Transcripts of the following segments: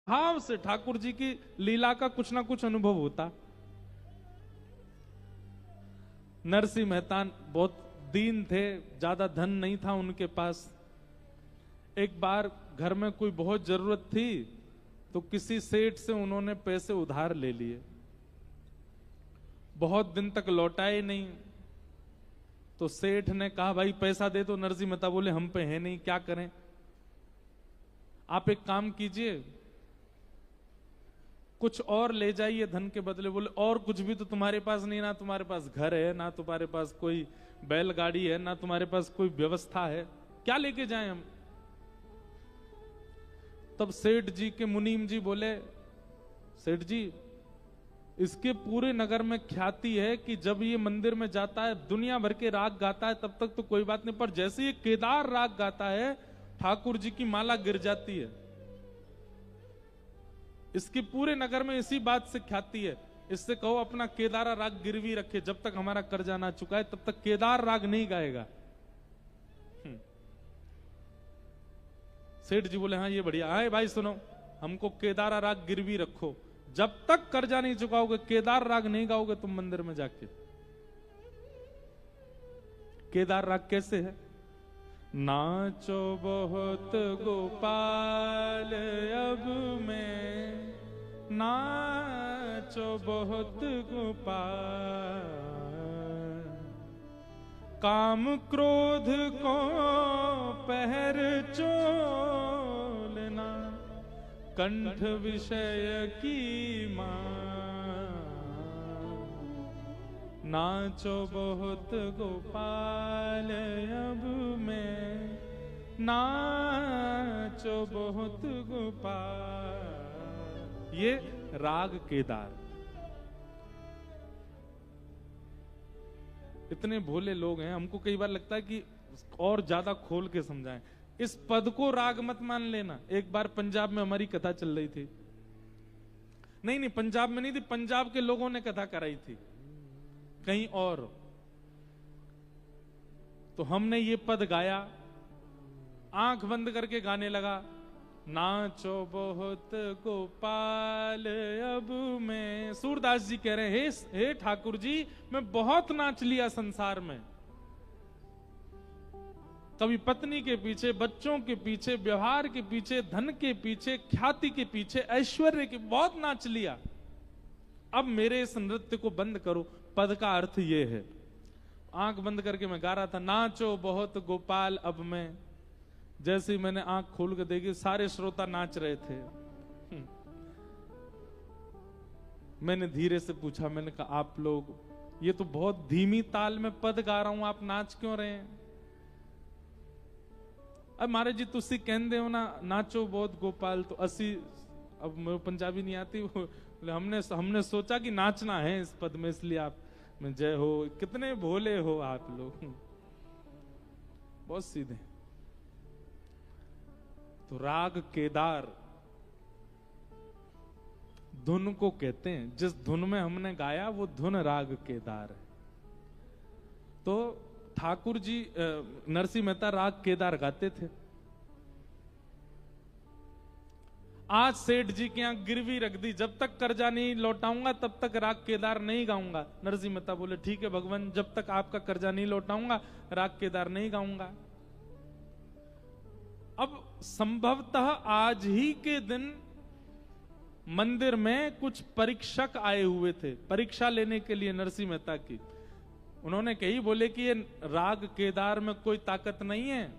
भाव से ठाकुर जी की लीला का कुछ ना कुछ अनुभव होता। नरसिंह मेहता बहुत दीन थे, ज्यादा धन नहीं था उनके पास। एक बार घर में कोई बहुत जरूरत थी तो किसी सेठ से उन्होंने पैसे उधार ले लिए, बहुत दिन तक लौटाए नहीं। तो सेठ ने कहा भाई पैसा दे दो। नरसिंह मेहता बोले हम पे है नहीं, क्या करें? आप एक काम कीजिए, कुछ और ले जाइए धन के बदले। बोले और कुछ भी तो तुम्हारे पास नहीं, ना तुम्हारे पास घर है, ना तुम्हारे पास कोई बैलगाड़ी है, ना तुम्हारे पास कोई व्यवस्था है, क्या लेके जाएं हम? तब सेठ जी के मुनीम जी बोले, सेठ जी इसके पूरे नगर में ख्याति है कि जब ये मंदिर में जाता है दुनिया भर के राग गाता है, तब तक तो कोई बात नहीं, पर जैसे ये केदार राग गाता है ठाकुर जी की माला गिर जाती है। इसकी पूरे नगर में इसी बात से ख्याति है। इससे कहो अपना केदारा राग गिरवी रखे, जब तक हमारा कर्जा ना चुकाए तब तक केदार राग नहीं गाएगा। सेठ जी बोले हाँ ये बढ़िया है भाई, सुनो हमको केदारा राग गिरवी रखो, जब तक कर्जा नहीं चुकाओगे केदार राग नहीं गाओगे तुम मंदिर में जाके। केदार राग कैसे है? नाचो बहुत गोपाल अब मैं, नाचो बहुत गोपाल, काम क्रोध को पहर चोलना, कंठ विषय की मां, नाचो बहुत गोपाल अब मैं, नाचो बहुत गोपाल। ये राग केदार। इतने भोले लोग हैं, हमको कई बार लगता है कि और ज्यादा खोल के समझाएं। इस पद को राग मत मान लेना। एक बार पंजाब में हमारी कथा चल रही थी, नहीं पंजाब में नहीं थी, पंजाब के लोगों ने कथा कराई थी कहीं और। तो हमने ये पद गाया, आंख बंद करके गाने लगा, नाचो बहुत गोपाल अब मैं। सूरदास जी कह रहे हैं हे ठाकुर जी मैं बहुत नाच लिया संसार में, कभी पत्नी के पीछे, बच्चों के पीछे, व्यवहार के पीछे, धन के पीछे, ख्याति के पीछे, ऐश्वर्य के, बहुत नाच लिया। अब मेरे इस नृत्य को बंद करो। पद का अर्थ ये है, आंख बंद करके मैं गा रहा था, नाचो बहुत गोपाल अब मैं। जैसे ही मैंने आंख खोल के देखी सारे श्रोता नाच रहे थे। मैंने धीरे से पूछा, मैंने कहा आप लोग, ये तो बहुत धीमी ताल में पद गा रहा हूं, आप नाच क्यों रहे हैं? अब महाराज जी तुसी कहते हो ना नाचो बहुत गोपाल, तो असी, अब मेरे पंजाबी नहीं आती, हमने सोचा कि नाचना है इस पद में, इसलिए आप में जय हो। कितने भोले हो आप लोग, बहुत सीधे। तो राग केदार धुन को कहते हैं, जिस धुन में हमने गाया वो धुन राग केदार है। तो ठाकुर जी नरसिंह मेहता राग केदार गाते थे। आज सेठ जी के यहां गिरवी रख दी, जब तक कर्जा नहीं लौटाऊंगा तब तक राग केदार नहीं गाऊंगा। नरसिंह मेहता बोले ठीक है भगवान, जब तक आपका कर्जा नहीं लौटाऊंगा राग केदार नहीं गाऊंगा। अब संभवतः आज ही के दिन मंदिर में कुछ परीक्षक आए हुए थे परीक्षा लेने के लिए नरसिंह मेहता की। उन्होंने कही, बोले कि ये राग केदार में कोई ताकत नहीं है,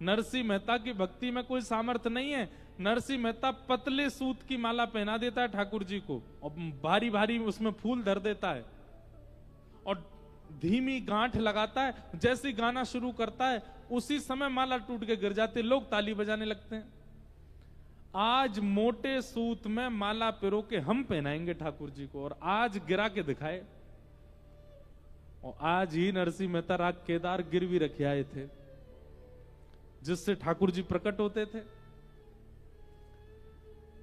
नरसिंह मेहता की भक्ति में कोई सामर्थ्य नहीं है। नरसिंह मेहता पतले सूत की माला पहना देता है ठाकुर जी को और भारी भारी उसमें फूल धर देता है और धीमी गांठ लगाता है। जैसे ही गाना शुरू करता है उसी समय माला टूट के गिर जाते, लोग ताली बजाने लगते हैं। आज मोटे सूत में माला पिरो के हम पहनाएंगे ठाकुर जी को, और आज गिरा के दिखाए। और आज ही नरसिंह मेहता राग केदार गिरवी रखे आए थे, जिससे ठाकुर जी प्रकट होते थे।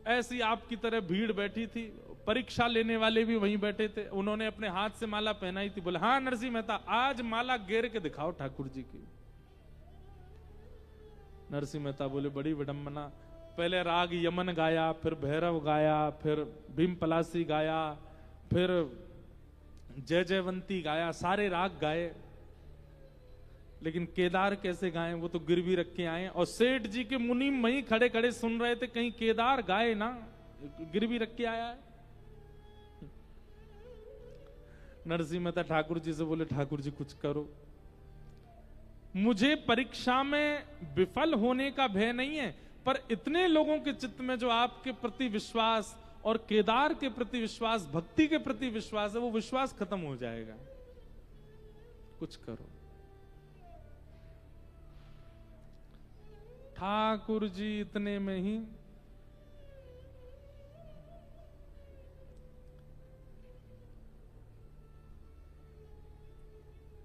ऐसी आपकी तरह भीड़ बैठी थी, परीक्षा लेने वाले भी वहीं बैठे थे, उन्होंने अपने हाथ से माला पहनाई थी। बोले हाँ नरसिंह मेहता आज माला घेर के दिखाओ ठाकुर जी की। नरसिंह मेहता बोले बड़ी विडंबना, पहले राग यमन गाया, फिर भैरव गाया, फिर भीम पलासी गाया, फिर जय जयवंती गाया, सारे राग गाए। लेकिन केदार कैसे गाए, वो तो गिरवी रख के आए। और सेठ जी के मुनीम वहीं खड़े खड़े सुन रहे थे, कहीं केदार गाए ना, गिरवी रख के आया है। नरसिंह मेहता ठाकुर जी से बोले, ठाकुर जी कुछ करो, मुझे परीक्षा में विफल होने का भय नहीं है, पर इतने लोगों के चित्त में जो आपके प्रति विश्वास और केदार के प्रति विश्वास, भक्ति के प्रति विश्वास है, वो विश्वास खत्म हो जाएगा, कुछ करो। ठाकुर जी इतने में ही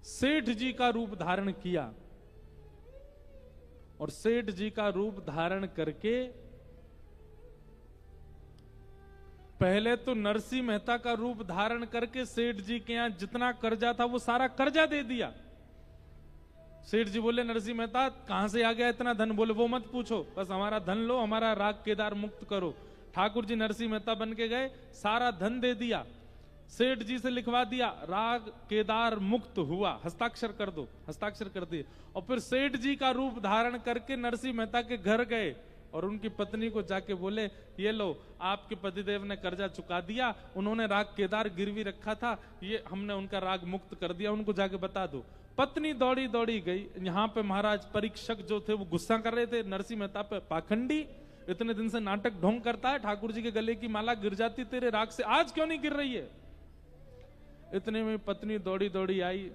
सेठ जी का रूप धारण किया, और सेठ जी का रूप धारण करके पहले तो नरसिंह मेहता का रूप धारण करके सेठ जी के यहां जितना कर्जा था वो सारा कर्जा दे दिया। सेठ जी बोले, नरसिंह मेहता कहां से आ गया इतना धन? बोले, वो मत पूछो, बस हमारा धन लो, हमारा राग केदार मुक्त करो। ठाकुर जी नरसिंह मेहता बन के गए, सारा धन दे दिया, सेठ जी से लिखवा दिया, राग केदार मुक्त हुआ, हस्ताक्षर कर दो, हस्ताक्षर कर दिए। और फिर सेठ जी का रूप धारण करके नरसिंह मेहता के घर गए और उनकी पत्नी को जाके बोले, ये लो आपके पतिदेव ने कर्जा चुका दिया, उन्होंने राग केदार गिरवी रखा था, ये हमने उनका राग मुक्त कर दिया, उनको जाके बता दो। पत्नी दौड़ी दौड़ी गई। यहाँ पे महाराज परीक्षक जो थे वो गुस्सा कर रहे थे नरसिंह मेहता पे, पाखंडी, इतने दिन से नाटक ढोंग करता है, ठाकुर जी के गले की माला गिर जाती तेरे राग से, आज क्यों नहीं गिर रही है? इतने में पत्नी दौड़ी दौड़ी आई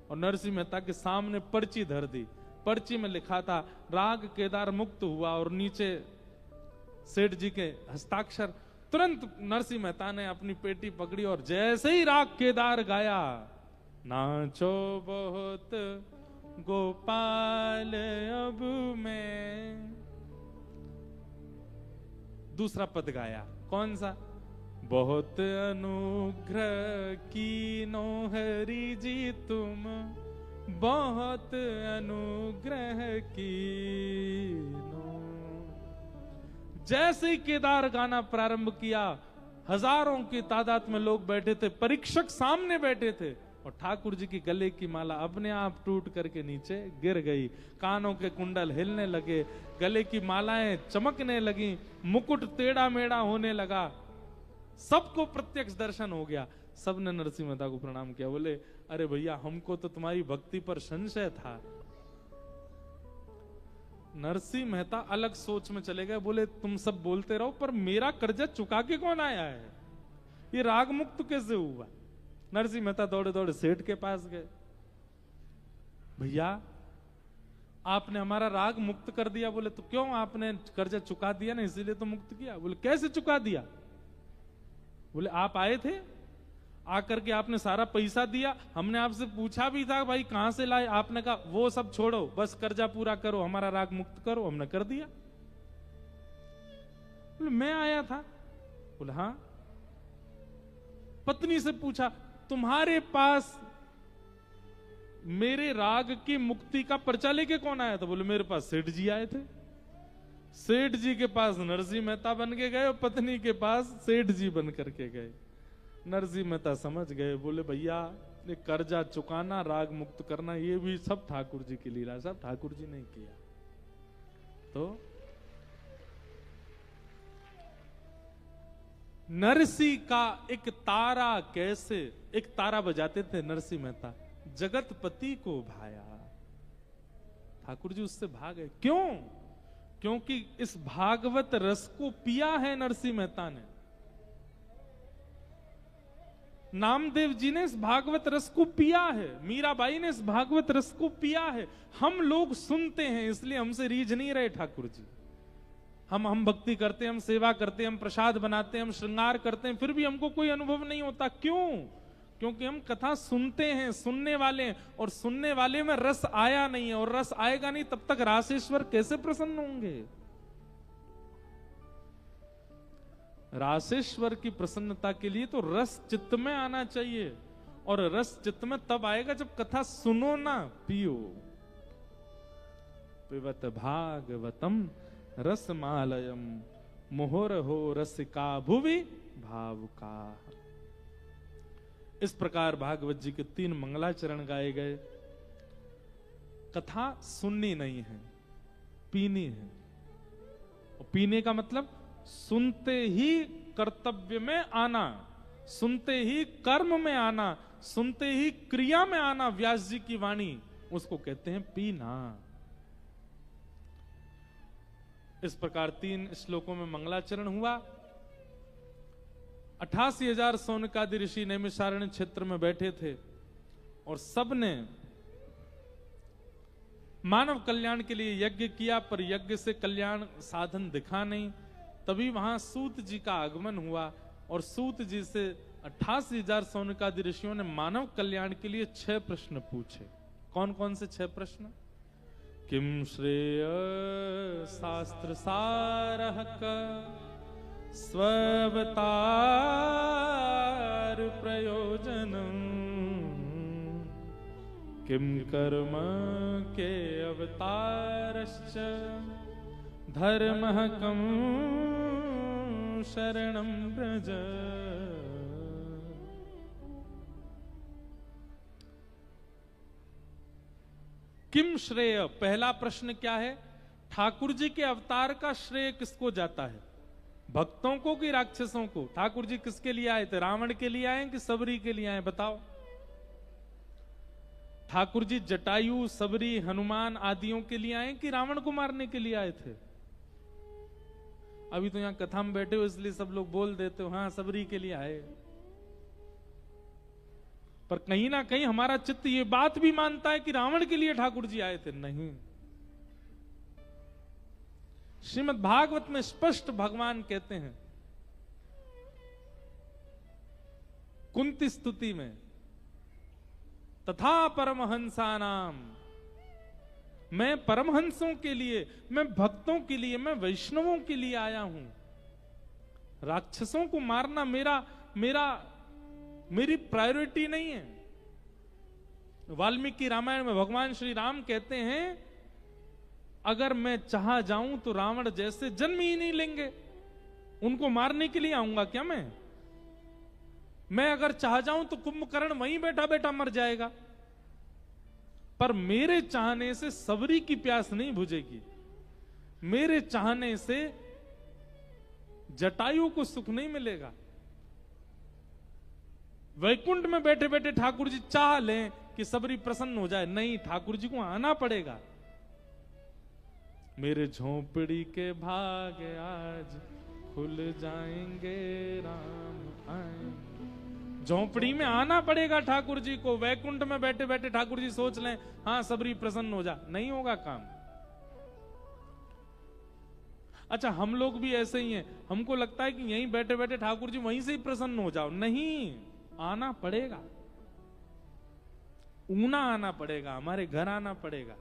और नरसिंह मेहता के सामने पर्ची धर दी। पर्ची में लिखा था राग केदार मुक्त हुआ, और नीचे सेठ जी के हस्ताक्षर। तुरंत नरसिंह मेहता ने अपनी पेटी पकड़ी और जैसे ही राग केदार गाया, नाचो बहुत गोपाल अब मैं, दूसरा पद गाया, कौन सा? बहुत अनुग्रह कीनो हरि जी तुम, बहुत अनुग्रह कीनो। जैसे ही केदार गाना प्रारंभ किया, हजारों की तादाद में लोग बैठे थे, परीक्षक सामने बैठे थे, और ठाकुर जी की गले की माला अपने आप टूट करके नीचे गिर गई। कानों के कुंडल हिलने लगे, गले की मालाएं चमकने लगी, मुकुट टेढ़ा मेढ़ा होने लगा, सबको प्रत्यक्ष दर्शन हो गया। सबने नरसिंह मेहता को प्रणाम किया, बोले, अरे भैया हमको तो तुम्हारी भक्ति पर संशय था। नरसिंह मेहता अलग सोच में चले गए, बोले, तुम सब बोलते रहो, पर मेरा कर्जा चुका के कौन आया है? ये राग मुक्त कैसे हुआ? नरसिंह मेहता दौड़े दौड़े सेठ के पास गए, भैया आपने हमारा राग मुक्त कर दिया। बोले, तो क्यों? आपने कर्जा चुका दिया ना, इसीलिए तो मुक्त किया। बोले, कैसे चुका दिया? बोले, आप आए थे, आकर के आपने सारा पैसा दिया, हमने आपसे पूछा भी था भाई कहां से लाए, आपने कहा वो सब छोड़ो, बस कर्जा पूरा करो, हमारा राग मुक्त करो, हमने कर दिया। बोले, मैं आया था? बोले, हाँ। पत्नी से पूछा, तुम्हारे पास मेरे राग की मुक्ति का पर्चा लेके कौन आया था? बोले, मेरे पास सेठ जी आए थे। सेठ जी के पास नरसिंह मेहता बन के गए और पत्नी के पास सेठ जी बन करके गए। नरसिंह मेहता समझ गए, बोले, भैया ये कर्जा चुकाना, राग मुक्त करना, ये भी सब ठाकुर जी की लीला, सब ठाकुर जी ने किया। तो नरसिंह का एक तारा, कैसे एक तारा बजाते थे नरसिंह मेहता, जगतपति को भाया, ठाकुर जी उससे भागे। क्यों? क्योंकि इस भागवत रस को पिया है नरसिंह मेहता ने, नामदेव जी ने इस भागवत रस को पिया है, मीराबाई ने इस भागवत रस को पिया है। हम लोग सुनते हैं, इसलिए हमसे रीझ नहीं रहे ठाकुर जी। हम भक्ति करते हैं, हम सेवा करते हैं, हम प्रसाद बनाते हैं, हम श्रृंगार करते हैं, फिर भी हमको कोई अनुभव नहीं होता। क्यों? क्योंकि हम कथा सुनते हैं, सुनने वाले हैं, और सुनने वाले में रस आया नहीं है, और रस आएगा नहीं तब तक रासेश्वर कैसे प्रसन्न होंगे? रासेश्वर की प्रसन्नता के लिए तो रस चित्त में आना चाहिए, और रस चित्त में तब आएगा जब कथा सुनो ना, पियो। पिबत भागवतम रसमालयम मोहर हो रसिका भुवि भावुका। इस प्रकार भागवत जी के 3 मंगलाचरण गाए गए। कथा सुननी नहीं है, पीनी है। और पीने का मतलब सुनते ही कर्तव्य में आना, सुनते ही कर्म में आना, सुनते ही क्रिया में आना। व्यास जी की वाणी, उसको कहते हैं पीना। इस प्रकार 3 श्लोकों में मंगलाचरण हुआ। 88,000 सौनकादि ऋषि नैमिषारण्य क्षेत्र में बैठे थे और सबने मानव कल्याण के लिए यज्ञ किया, पर यज्ञ से कल्याण साधन दिखा नहीं। तभी वहां सूत जी का आगमन हुआ और सूत जी से 88,000 सौनकादि ऋषियों ने मानव कल्याण के लिए 6 प्रश्न पूछे। कौन कौन से 6 प्रश्न? किम श्रेय शास्त्र सारः स्ववतार प्रयोजनम, किम कर्म के अवतारश्च धर्मः कं शरणं व्रज। किम श्रेय, पहला प्रश्न क्या है? ठाकुर जी के अवतार का श्रेय किसको जाता है? भक्तों को कि राक्षसों को? ठाकुर जी किसके लिए आए थे? रावण के लिए आए कि सबरी के लिए आए? बताओ। ठाकुर जी जटायु, सबरी, हनुमान आदियों के लिए आए कि रावण को मारने के लिए आए थे? अभी तो यहां कथा में बैठे हो इसलिए सब लोग बोल देते हो हाँ सबरी के लिए आए, पर कहीं ना कहीं हमारा चित्त ये बात भी मानता है कि रावण के लिए ठाकुर जी आए थे। नहीं, श्रीमद् भागवत में स्पष्ट भगवान कहते हैं कुंती स्तुति में, तथा परमहंसा नाम, मैं परमहंसों के लिए, मैं भक्तों के लिए, मैं वैष्णवों के लिए आया हूं। राक्षसों को मारना मेरी प्रायोरिटी नहीं है। वाल्मीकि रामायण में भगवान श्री राम कहते हैं अगर मैं चाह जाऊं तो रावण जैसे जन्म ही नहीं लेंगे, उनको मारने के लिए आऊंगा क्या मैं अगर चाह जाऊं तो कुंभकर्ण वहीं बैठा बैठा मर जाएगा, पर मेरे चाहने से सबरी की प्यास नहीं बुझेगी, मेरे चाहने से जटायु को सुख नहीं मिलेगा। वैकुंठ में बैठे बैठे ठाकुर जी चाह लें कि सबरी प्रसन्न हो जाए, नहीं, ठाकुर जी को आना पड़ेगा। मेरे झोंपड़ी के भाग आज खुल जाएंगे, राम आएंगे। झोंपड़ी में आना पड़ेगा ठाकुर जी को। वैकुंठ में बैठे बैठे ठाकुर जी सोच लें हाँ सबरी प्रसन्न हो जा, नहीं होगा काम। अच्छा, हम लोग भी ऐसे ही हैं, हमको लगता है कि यहीं बैठे बैठे ठाकुर जी वहीं से ही प्रसन्न हो जाओ। नहीं, आना पड़ेगा, ऊना आना पड़ेगा, हमारे घर आना पड़ेगा,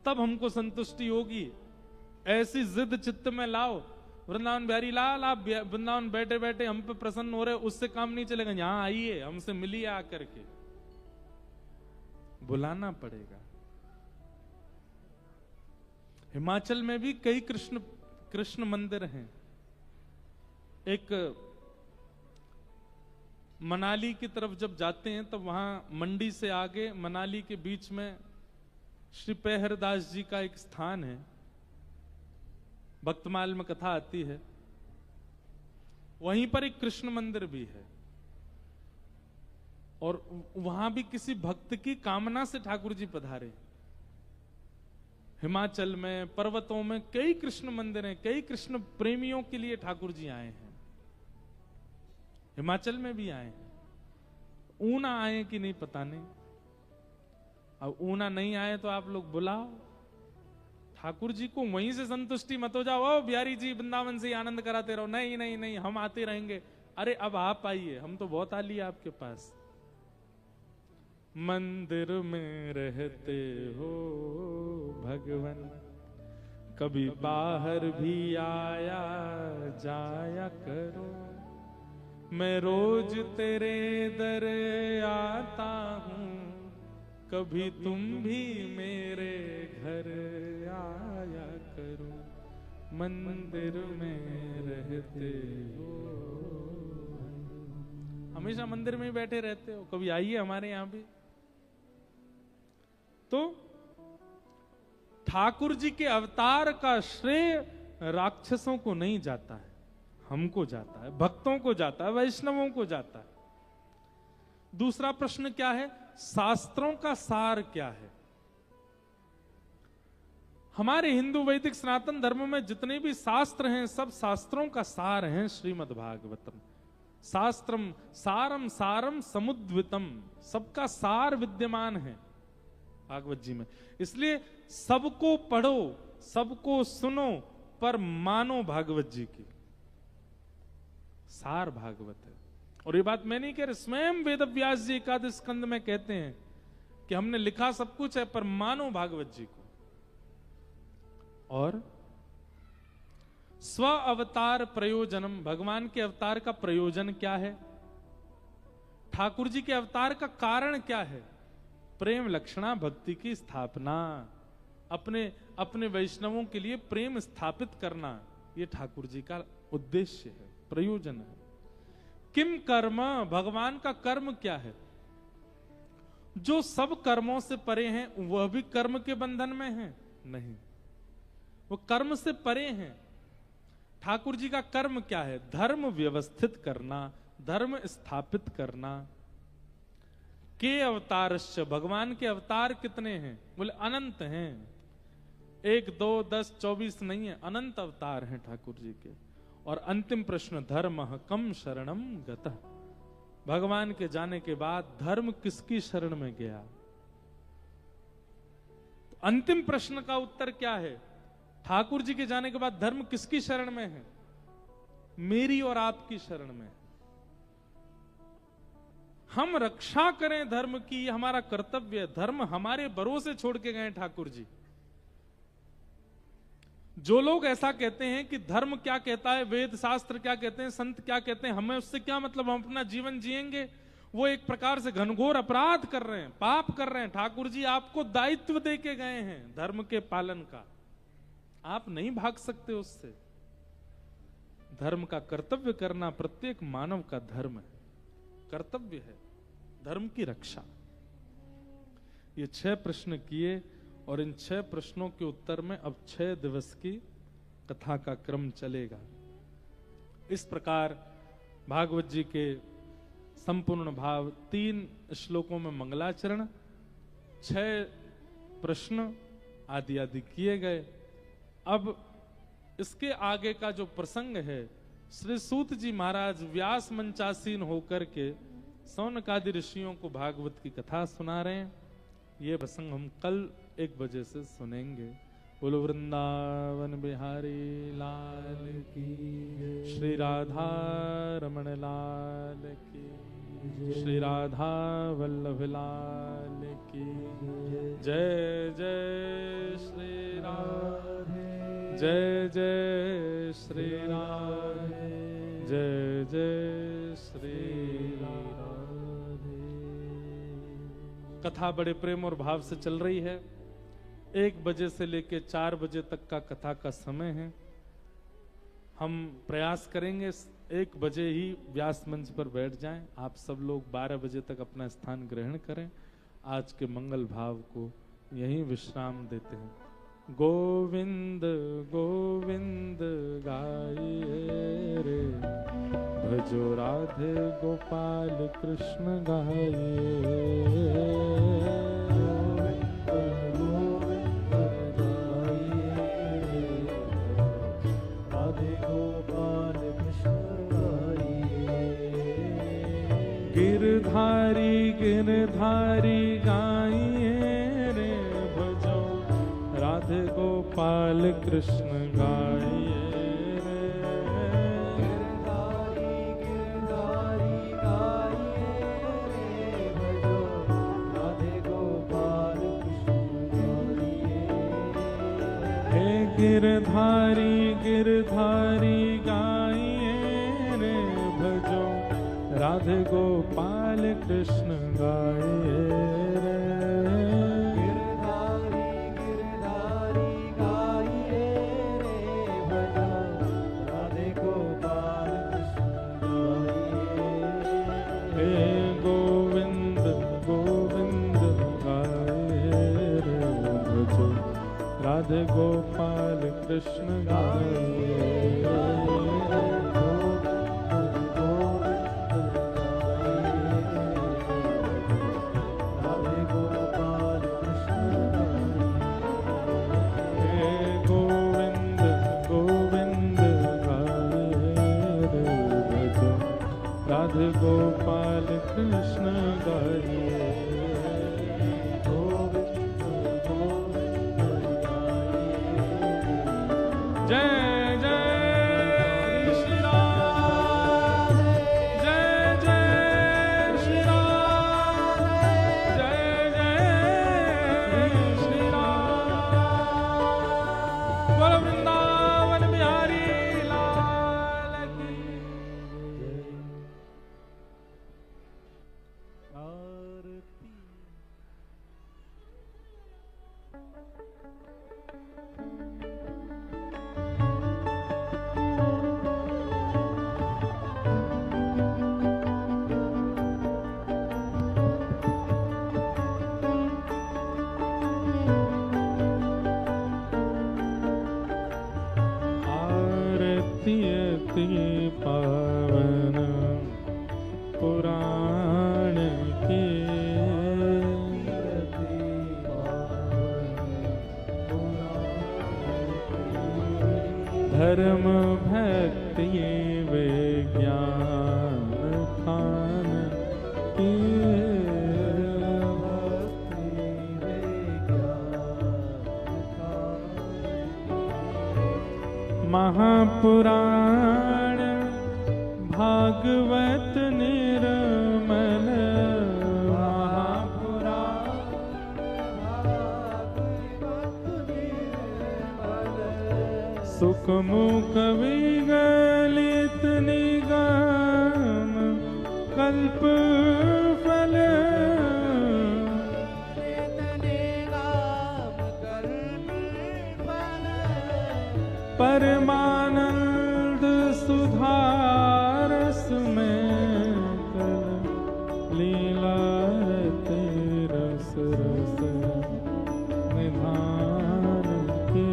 तब हमको संतुष्टि होगी। ऐसी जिद चित्त में लाओ, वृंदावन बिहारी लाल आप वृंदावन बैठे बैठे हम पे प्रसन्न हो रहे, उससे काम नहीं चलेगा। यहां आइए, हमसे मिलिए, आकर के बुलाना पड़ेगा। हिमाचल में भी कई कृष्ण मंदिर हैं। एक मनाली की तरफ जब जाते हैं तब वहां मंडी से आगे मनाली के बीच में श्री पेहरदास जी का एक स्थान है, भक्तमाल में कथा आती है, वहीं पर एक कृष्ण मंदिर भी है। और वहां भी किसी भक्त की कामना से ठाकुर जी पधारे। हिमाचल में पर्वतों में कई कृष्ण मंदिर हैं, कई कृष्ण प्रेमियों के लिए ठाकुर जी आए हैं। हिमाचल में भी आए हैं। ऊना आए कि नहीं पता नहीं, अब ऊना नहीं आए तो आप लोग बुलाओ ठाकुर जी को, वहीं से संतुष्टि मत हो जाओ ओ बिहारी जी वृंदावन से आनंद कराते रहो। नहीं नहीं नहीं, हम आते रहेंगे। अरे अब आप आइए, हम तो बहुत आ लिए आपके पास। मंदिर में रहते हो भगवान, कभी बाहर भी आया जाया करो। मैं रोज तेरे दर आता हूं, कभी तुम भी मेरे घर आया करूं मंदिर में रहते हो। हमेशा मंदिर में ही बैठे रहते हो, कभी आइए हमारे यहां भी। तो ठाकुर जी के अवतार का श्रेय राक्षसों को नहीं जाता है, हमको जाता है, भक्तों को जाता है, वैष्णवों को जाता है। दूसरा प्रश्न क्या है? शास्त्रों का सार क्या है? हमारे हिंदू वैदिक सनातन धर्म में जितने भी शास्त्र हैं, सब शास्त्रों का सार हैं श्रीमद् भागवतम। शास्त्रम सारम सारम समुद्वितम, सबका सार विद्यमान है भागवत जी में। इसलिए सबको पढ़ो, सबको सुनो, पर मानो भागवत जी की। सार भागवत है। और ये बात मैं नहीं कह रहा, स्वयं वेद व्यास जी एकादश स्कंद में कहते हैं कि हमने लिखा सब कुछ है, पर मानो भागवत जी को। और स्व अवतार प्रयोजनम, भगवान के अवतार का प्रयोजन क्या है? ठाकुर जी के अवतार का कारण क्या है? प्रेम लक्षणा भक्ति की स्थापना, अपने वैष्णवों के लिए प्रेम स्थापित करना, यह ठाकुर जी का उद्देश्य है, प्रयोजन है। किम कर्म, भगवान का कर्म क्या है? जो सब कर्मों से परे हैं, वह भी कर्म के बंधन में हैं? नहीं, वो कर्म से परे हैं। ठाकुर जी का कर्म क्या है? धर्म व्यवस्थित करना, धर्म स्थापित करना। के अवतारश्च, भगवान के अवतार कितने हैं? बोले अनंत हैं। 1, 2, 10, 24 नहीं है, अनंत अवतार हैं ठाकुर जी के। और अंतिम प्रश्न, धर्म कम शरणम गतः, भगवान के जाने के बाद धर्म किसकी शरण में गया? तो अंतिम प्रश्न का उत्तर क्या है? ठाकुर जी के जाने के बाद धर्म किसकी शरण में है? मेरी और आपकी शरण में। हम रक्षा करें धर्म की, हमारा कर्तव्य है। धर्म हमारे भरोसे छोड़ के गए ठाकुर जी। जो लोग ऐसा कहते हैं कि धर्म क्या कहता है, वेद शास्त्र क्या कहते हैं, संत क्या कहते हैं, हमें उससे क्या मतलब, हम अपना जीवन जिएंगे, वो एक प्रकार से घनघोर अपराध कर रहे हैं, पाप कर रहे हैं। ठाकुर जी आपको दायित्व दे के गए हैं धर्म के पालन का, आप नहीं भाग सकते उससे। धर्म का कर्तव्य करना प्रत्येक मानव का धर्म है, कर्तव्य है, धर्म की रक्षा। ये 6 प्रश्न किए और इन 6 प्रश्नों के उत्तर में अब 6 दिवस की कथा का क्रम चलेगा। इस प्रकार भागवत जी के संपूर्ण भाव 3 श्लोकों में मंगलाचरण, 6 प्रश्न आदि आदि किए गए। अब इसके आगे का जो प्रसंग है, श्री सूत जी महाराज व्यास मंचासीन होकर के सौनकादि ऋषियों को भागवत की कथा सुना रहे हैं। ये प्रसंग हम कल 1 बजे से सुनेंगे। बोलो वृंदावन बिहारी लाल की, श्री राधा रमण लाल की, श्री राधा वल्लभ लाल की जय। जय श्री राधे, जय जय श्री राधे, जय जय श्री राधे। कथा बड़े प्रेम और भाव से चल रही है। 1 बजे से लेकर 4 बजे तक का कथा का समय है। हम प्रयास करेंगे 1 बजे ही व्यास मंच पर बैठ जाएं। आप सब लोग 12 बजे तक अपना स्थान ग्रहण करें। आज के मंगल भाव को यहीं विश्राम देते हैं। गोविंद गोविंद गाइए रे, भजो राधे गोपाल कृष्ण गाइए। गिरधारी गिरधारी गाइए रे, भजो राधे गोपाल कृष्ण गाइए रे। गिरधारी गिरधारी गाइए रे, भजो राधे गोपाल कृष्ण गाइए। हे गिरधारी गिरधारी गाइए रे, भजो राधे गोपाल कृष्ण गाइए रे। गिरधारी गिरधारी गाइए कृष्ण गाइए। राधे गोपाल कृष्ण गाइए। जय जय श्री राम, जय जय श्री राम, जय जय श्री राम। बोलो वृंदावन बिहारी लाल की। आरती अति पावन पुराण के, धर्म भक्ति विज्ञान खान की, महापुराण भागवत निर्मल, सुखमुख विगलित निगम कल्प फल, परमानंद सुधारस में कल लीला रस रस निधान के,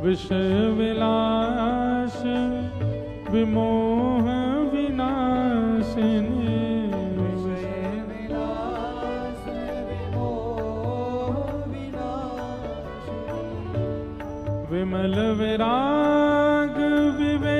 विषय विलास विमोह विनाशिनी, विमल विराग विवेक